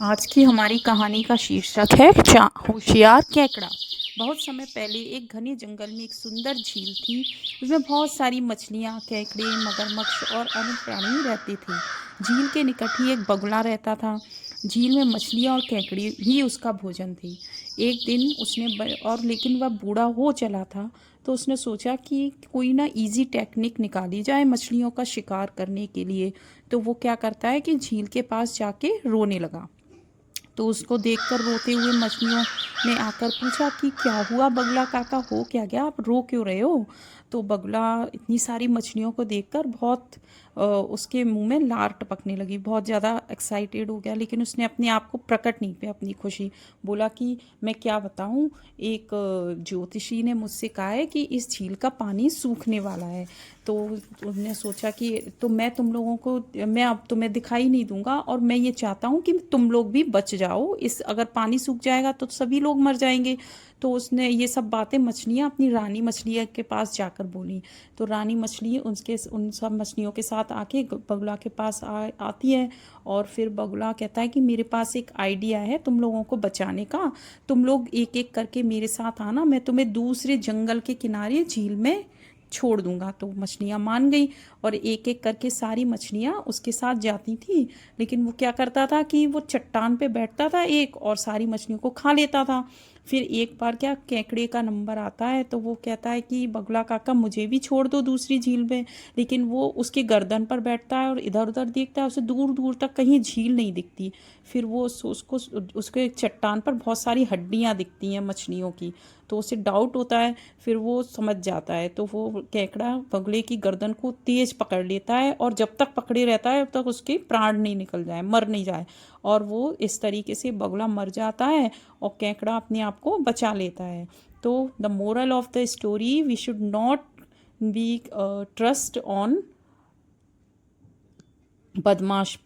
आज की हमारी कहानी का शीर्षक है होशियार केकड़ा। बहुत समय पहले एक घने जंगल में एक सुंदर झील थी। उसमें बहुत सारी मछलियाँ, केकड़े, मगरमच्छ और अन्य प्राणी रहते थे। झील के निकट ही एक बगुला रहता था। झील में मछलियाँ और केकड़े ही उसका भोजन थे। एक दिन और लेकिन वह बूढ़ा हो चला था। तो उसने सोचा कि कोई ना इजी टेक्निक निकाली जाए मछलियों का शिकार करने के लिए। तो वो क्या करता है कि झील के पास जाके रोने लगा। तो उसको देखकर रोते हुए मछलियों ने आकर पूछा कि क्या हुआ बगुला काका, हो क्या गया, आप रो क्यों रहे हो। तो बगुला इतनी सारी मछलियों को देखकर बहुत उसके मुंह में लार टपकने लगी, बहुत ज़्यादा एक्साइटेड हो गया। लेकिन उसने अपने आप को प्रकट नहीं किया अपनी खुशी। बोला कि मैं क्या बताऊं, एक ज्योतिषी ने मुझसे कहा है कि इस झील का पानी सूखने वाला है। तो उन्होंने सोचा कि तो मैं तुम लोगों को, मैं अब तुम्हें दिखाई नहीं दूंगा और मैं ये चाहता हूँ कि तुम लोग भी बच जाओ, इस अगर पानी सूख जाएगा तो सभी लोग मर जाएंगे। तो उसने ये सब बातें मछलियाँ अपनी रानी मछलियाँ के पास जाकर बोली। तो रानी मछली उन सब मछलियों के साथ आके बगुला के पास आती है। और फिर बगुला कहता है कि मेरे पास एक आइडिया है तुम लोगों को बचाने का। तुम लोग एक एक करके मेरे साथ आना, मैं तुम्हें दूसरे जंगल के किनारे झील में छोड़ दूंगा। तो मछलियाँ मान गई और एक एक करके सारी मछलियाँ उसके साथ जाती थी। लेकिन वो क्या करता था कि वो चट्टान पे बैठता था एक और सारी मछलियों को खा लेता था। फिर एक बार क्या केकड़े का नंबर आता है तो वो कहता है कि बगुला काका मुझे भी छोड़ दो दूसरी झील में। लेकिन वो उसके गर्दन पर बैठता है और इधर उधर देखता है, उसे दूर दूर तक कहीं झील नहीं दिखती। फिर वो उसको उसके चट्टान पर बहुत सारी हड्डियाँ दिखती हैं मछलियों की। तो उसे डाउट होता है। फिर वो समझ जाता है तो वो केकड़ा बगुले की गर्दन को तेज पकड़ लेता है और जब तक पकड़े रहता है तब तक उसके प्राण नहीं निकल जाए, मर नहीं जाए। और वो इस तरीके से बगुला मर जाता है और केकड़ा अपने आप को बचा लेता है। तो the moral of the story, we should not be trust on बदमाश